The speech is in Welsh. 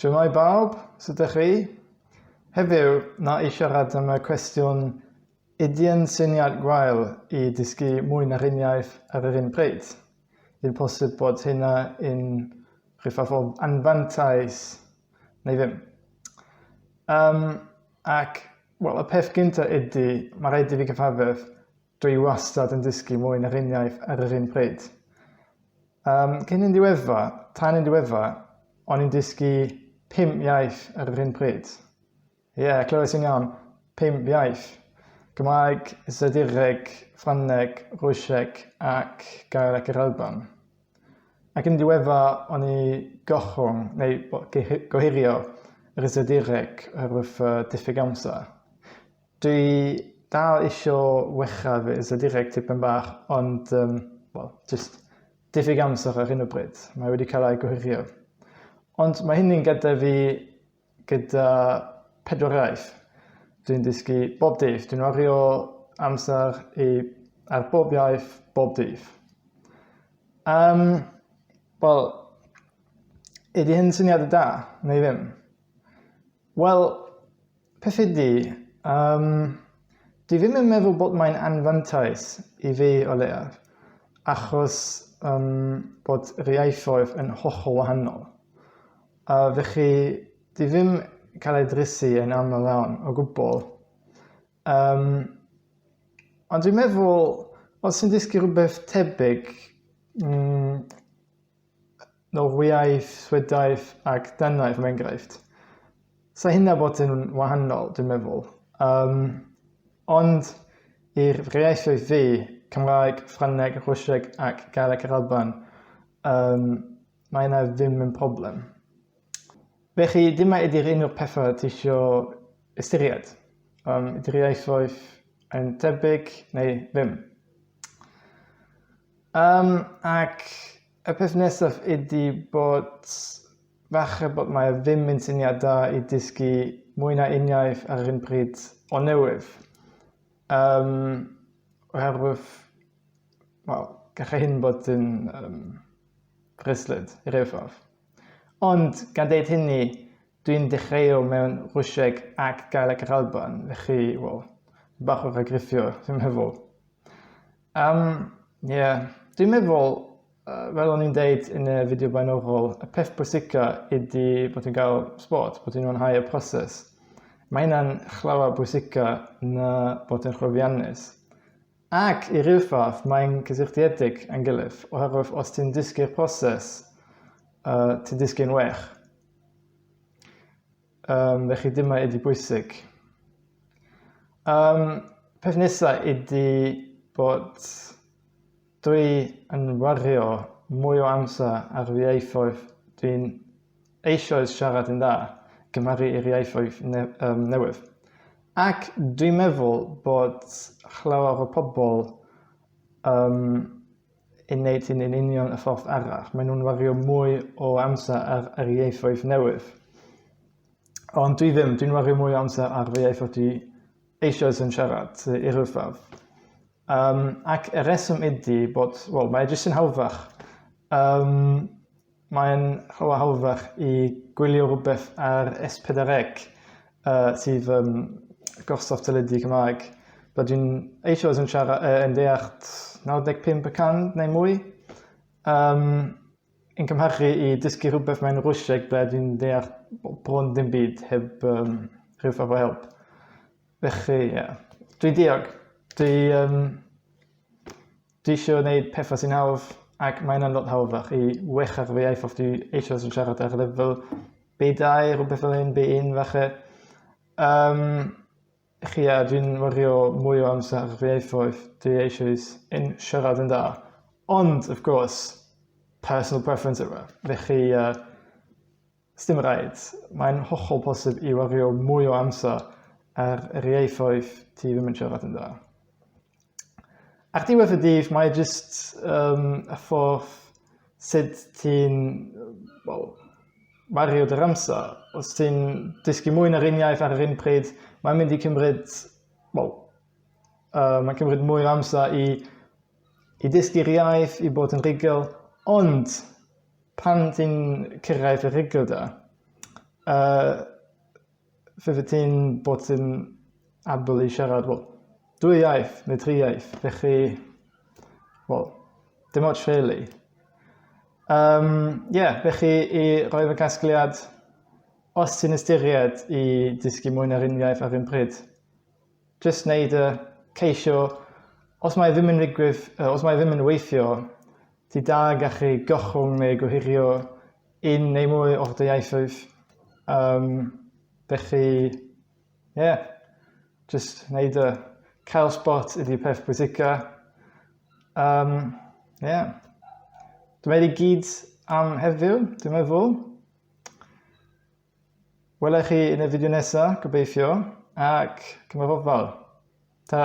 Shwmae bawb, sut ydych chi? Heddiw, na i siarad am y cwestiwn yw'n syniad gwael i dysgu mwy na'r un iaith ar yr un pryd. Yw'n posib bod hynna yn rhywbeth o anfantais neu ddim. Y peth gyntaf ydy, mae rhaid i fi gyfafedd, dwi wastad yn dysgu mwy na'r un iaith ar yr un pryd. Cyn yn diweddar, o'n i'n dysgu 5 iaith ar yr un pryd. Clywais yn iawn, 5 iaith. Gymraeg, Iseldireg, Ffrangeg, Rwsieg ac Gael ac yr Alban. Ac yn diweddar, o'n i gohirio yr Iseldireg oherwydd diffyg amser. Dwi dal eisiau wechaf y Iseldireg tipyn bach, ond just diffyg amser ar hyn o bryd. Mae wedi cael ei gohirio. Ond mae hynny'n gyda fi gyda 4 iaith. Dwi'n dysgu bob dydd. Dwi'n wario amser ar bob iaith, bob dydd. Ydy hyn syniad da, neu ddim? Wel, peth ydy, dwi ddim yn meddwl bod mae'n anfantais i fi o leiaf, achos bod yr ieithoedd yn hollol wahanol. Felly, dwi ddim cael ei drysu yn aml iawn o gwbl. Ond dwi'n meddwl, os ti'n dysgu rhywbeth tebyg, Norwyaidd, Swedaeth ac Danaeth am enghraifft, sa hynna bod yn wahanol, dwi'n meddwl. Ond i'r ieithoedd fi, Cymraeg, Ffrangeg, Rwsieg ac Gael ac yr Alban, mae yna ddim yn problem. Felly, dyma ydy'r un o'r pethau ti eisiau ystyried. Ydy'r ieithoedd yn tebyg neu ddim. Ac y peth nesaf ydy bod falle bod mae ddim yn syniad da i dysgu mwy na un iaith ar yr un pryd o newydd. Oherwydd, gallai hyn bod yn frislyd i ryw ffordd. Ond, gan deud hynny, dwi'n dechrau mewn Rwsieg ac Gael ac yr Alban, felly, bach o'r agriffio, dwi'n meddwl. Dwi'n meddwl, fel o'n i'n deud yn y fideo blaenorol, y peth bwysicaf ydy bod yn cael sport, bod yn mwynhau y proses. Mae hynna'n llawer bwysicaf na bod yn llwyddiannus. Ac i ryw ffordd, mae'n cysylltiedig yn gilydd, oherwydd os ti'n dysgu'r proses, ti'n dysgu'n wech. Felly dyma ydy bwysig. Peth nesaf ydy bod dwi yn wario mwy o amser ar y ieithoedd dwi'n eisoes siarad yn dda gymharu i'r ieithoedd newydd. Ac dwi'n meddwl bod llawer o pobl yn wneud hyn yn union y ffordd arall. Maen nhw'n wario mwy o amser ar y ieithoedd newydd. Ond dwi ddim, dwi'n wario mwy o amser ar y ieithoedd dwi eisoes yn siarad i'r ryw ffordd. Ac y reswm ydy bod, mae jyst yn hawddach. Mae'n llawer hawddach i gwylio rhywbeth ar S4C sydd gorsoff teledu Cymraeg. Bod dwi'n eisoes yn siarad yn deall 95% neu mwy. Yn cymharu i dysgu rhywbeth mewn Rwsieg ble dwi'n deall bron dim byd heb rhyw ffordd o help. Felly, dwi'n diog. Dwi eisiau gwneud pethau sy'n hawdd ac mae'n lot hawddach i wechar fy ieithoedd dwi eisoes yn siarad ar lefel B2, rhywbeth fel un, B1 falle. Dwi'n wario mwy o amser ar fy ieithoedd dwi eisoes yn siarad yn da. Ond, of course, personal preference yma. Felly, sdim rhaid. Mae'n hollol posib i wario mwy o amser ar yr ieithoedd ti ddim yn siarad yn da. Ar diwedd y dydd, mae jyst y ffordd sut ti'n wario dy amser. Os ti'n dysgu mwy na'r un iaith ar yr un pryd, mae'n mynd i cymryd, mae'n cymryd mwy o amser i dysgu'r iaith, i bod yn rigol, ond pan ti'n cyrraedd y rigol da, Fydde ti'n bod yn able i siarad, wel, 2 iaith neu 3 iaith, felly, wel, dim ots really. Felly i roi fy casgliad, os ti'n ystyried i dysgu mwy na'r un iaith ar un pryd, jyst wneud ceisio, os mae ddim yn weithio, ti da gallu gochwng neu gohirio un neu mwy o'r dy ieithoedd. Felly, jyst wneud cael spot ydy'r peth pwysica. Dwi'n meddwl i gyd am heddiw, dwi'n meddwl. Welai chi yn y fideo nesaf, gobeithio, ac cyfarfod fawr. Ta!